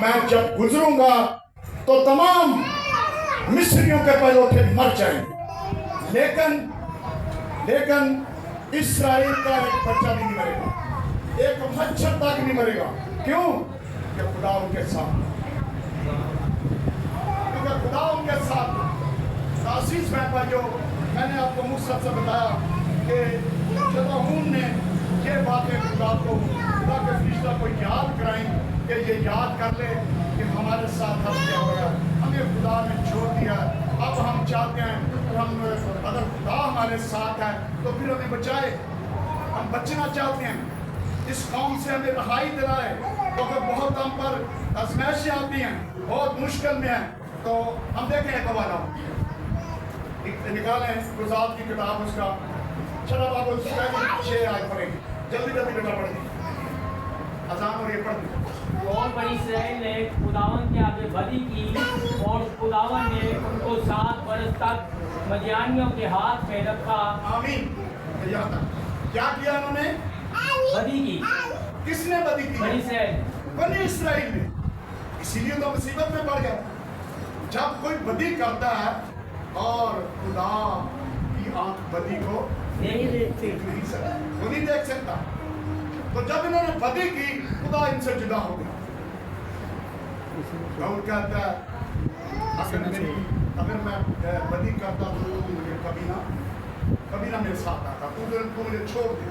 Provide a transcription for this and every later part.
میں جب گزروں گا تو تمام مصریوں کے پہلوٹے مر جائیں گے، لیکن اسرائیل کا ایک بچہ بھی نہیں مرے گا، ایک مچھر تک نہیں مرے گا۔ کیوں؟ کہ خدا ان کے ساتھ، کیونکہ خدا ان کے ساتھ۔ عزیز بھائیو، میں نے آپ کو مقصد سے بتایا کہ جدعون نے یہ باتیں خدا کے فرشتہ کو یاد کرائیں کہ یہ یاد کر لے کہ ہمارے ساتھ اب کیا ہو گیا، ہمیں خدا نے چھوڑ دیا۔ اب ہم چاہتے ہیں کہ اگر خدا ہمارے ساتھ ہے تو پھر ہمیں بچائے، ہم بچنا چاہتے ہیں، اس قوم سے ہمیں رہائی دلائے، کیونکہ بہت ہم پر آزمائشیں آتی ہیں، بہت مشکل میں ہیں۔ تو ہم دیکھیں ایک حوالہ نکالیں گزات کی کتاب، اس کا چھٹا باب اس کا 6 آیت پڑھیں گے، جلدی بیٹا پڑھ دیں، اذان اور یہ پڑھ دیں۔ اور بنی اسرائیل نے خداوند کے آگے بدی کی، اور خداوند نے ان کو 7 برس تک مدیانیوں کے ہاتھ میں رکھا۔ آمین۔ یہاں تک کیا کیا انہوں نے؟ بدی کی۔ کس نے بدی کی؟ بنی اسرائیل۔ بنی اسرائیل نے۔ اسی لیے تو مصیبت میں پڑ گیا۔ جب کوئی بدی کرتا ہے اور خدا کی آنکھ بدی کو نہیں دیکھتے، نہیں سکتا، وہ نہیں دیکھ سکتا، تو جب انہوں نے بدی کی خدا ان سے جدا ہو گیا۔ اور کہتا ہے اگر میں بدی کرتا تو مجھے کبھی نہ میرے ساتھ آتا، تو مجھے چھوڑ دے۔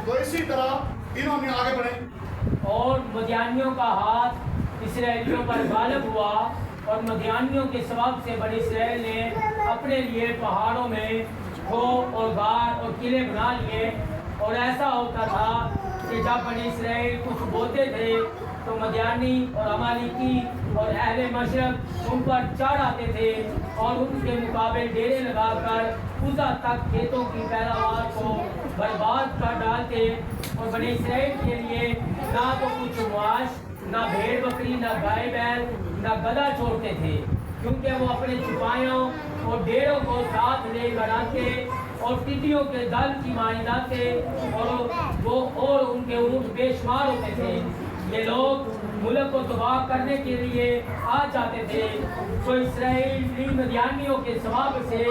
تو اسی طرح انہوں نے آگے بڑھے، اور مدیانیوں کا ہاتھ اسرائیلیوں پر غالب ہوا، اور مدیانیوں کے سبب سے بنی اسرائیل نے اپنے لیے پہاڑوں میں کھو اور غار اور قلعے بنا لیے۔ اور ایسا ہوتا تھا کہ جب بنی اسرائیل کچھ بوتے تھے تو مدیانی اور عمالیکی اور اہل مشرق ان پر چڑھ آتے تھے اور ان کے مقابل ڈیرے لگا کر اُزا تک کھیتوں کی پیداوار کو برباد کر ڈالتے۔ اور بنی اسرائیل کے لیے نہ تو کچھ معاش، نہ بھیڑ بکری، نہ گائے بیل، نہ گدھا چھوڑتے تھے، کیونکہ وہ اپنے چھپائیوں اور ڈیروں کو ساتھ لے کر آتے اور ٹڈیوں کے دل کی مانند تھے، اور ان کے اونٹ بے شمار ہوتے تھے۔ یہ لوگ ملک کو تباہ کرنے کے لیے آ جاتے تھے، تو اسرائیلی مدیانیوں کے سبب سے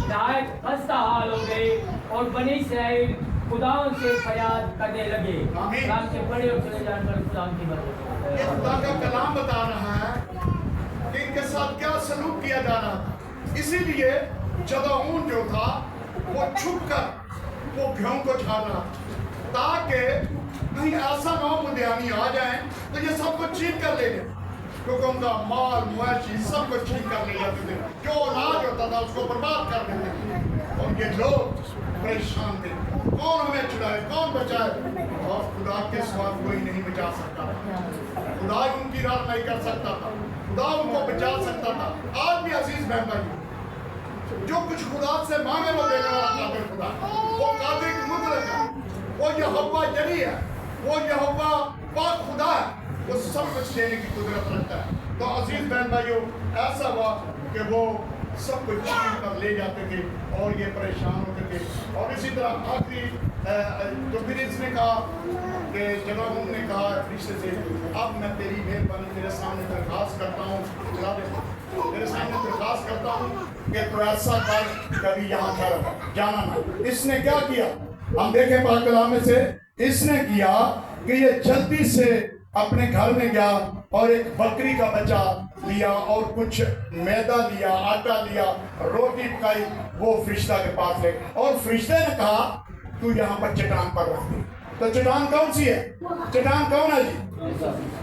نہایت خستہ حال ہو گئے، اور بنی اسرائیل خداوند سے فریاد کرنے لگے۔ کلام سے پڑھے اور چلے جان پر خدا کی برکت۔ یہ خدا کا کلام بتا رہا ہے کہ ان کے ساتھ کیا سلوک کیا جا رہا تھا۔ اسی لیے جدعون جو تھا وہ چھپ کر وہ بھیوں کو چھان رہا تاکہ کہیں ایسا نہ ہو مدیانی آ جائیں تو یہ سب کو چھین کر لے لیں، کیونکہ ان کا مال مویشی سب کو چھین کر لے جاتے تھے، جو اولاد ہوتا تھا اس کو برباد کر دیتے تھے، اور یہ لوگ پریشان تھے، کون ہمیں چھڑائے، کون بچائے؟ اور خدا کے سوا کوئی نہیں بچا سکتا، خدا ان کی رحمائی کر سکتا تھا، خدا ان کو بچا سکتا تھا۔ آج بھی عزیز بہن بھائی، جو کچھ خدا سے مانگے وہ دینے والا قادر خدا، وہ قادر مطلق ہے، وہ یہوہ جری ہے، وہ یہوہ پاک خدا ہے، وہ سب کچھ دینے کی قدرت رکھتا ہے۔ تو عزیز بہن بھائیو، ایسا ہوا کہ وہ سب کچھ چھین کر لے جاتے تھے اور یہ پریشان ہوتے تھے۔ اور اسی طرح آخری تو پھر اس نے کہا کہ جدعون نے کہا فرشتے سے، اب میں تیری مہربانی تیرے سامنے درخواست کرتا ہوں، چلا دے تیرے سامنے درخواست کرتا ہوں کہ تو ایسا کر کبھی یہاں کر جانا نہ۔ اس نے کیا کیا؟ ہم دیکھیں پاک کلام میں سے، اس نے کیا کہ یہ جلدی سے اپنے گھر میں گیا اور ایک بکری کا بچہ لیا اور کچھ میدا لیا، آٹا لیا، روٹی پکائی، وہ فرشتہ کے پاس لے، اور فرشتے نے کہا تو یہاں پر چٹان پر رکھ دے۔ تو چٹان کون سی ہے؟ چٹان کون ہے جی؟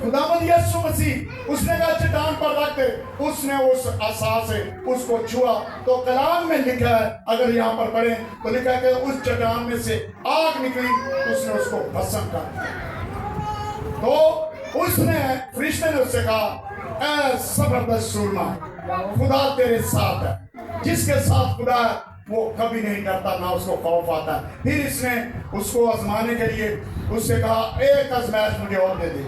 خداوند یسوع مسیح۔ اس نے کہا چٹان پر رکھ دے، اس نے اس عصا سے اس کو چھوا، تو کلام میں لکھا ہے، اگر یہاں پر پڑھیں تو لکھا ہے کہ اس چٹان میں سے آگ نکلی، اس نے اس کو بھسم کر دیا۔ تو اس نے فرشتے نے اس سے کہا، اے زبردست سورما، خدا تیرے ساتھ ہے، جس کے ساتھ خدا ہے وہ کبھی نہیں ڈرتا، نہ اس کو خوف آتا ہے۔ پھر اس نے اس کو آزمانے کے لیے اس سے کہا ایک آزمائش مجھے اور دے دے،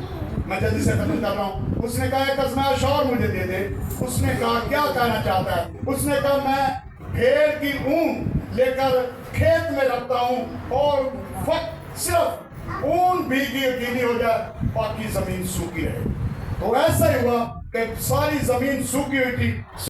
میں جلدی سے ختم کر رہا ہوں۔ اس نے کہا ایک آزمائش اور مجھے دے دے۔ اس نے کہا کیا کہنا چاہتا ہے؟ اس نے کہا میں بھیڑ کی اون لے کر کھیت میں رکھتا ہوں اور صرف اون بھیگی گیلی ہو جائے، باقی زمین سوکھی رہے۔ تو ایسا ہی ہوا کہ ساری زمین سوکھی ہوئی تھی،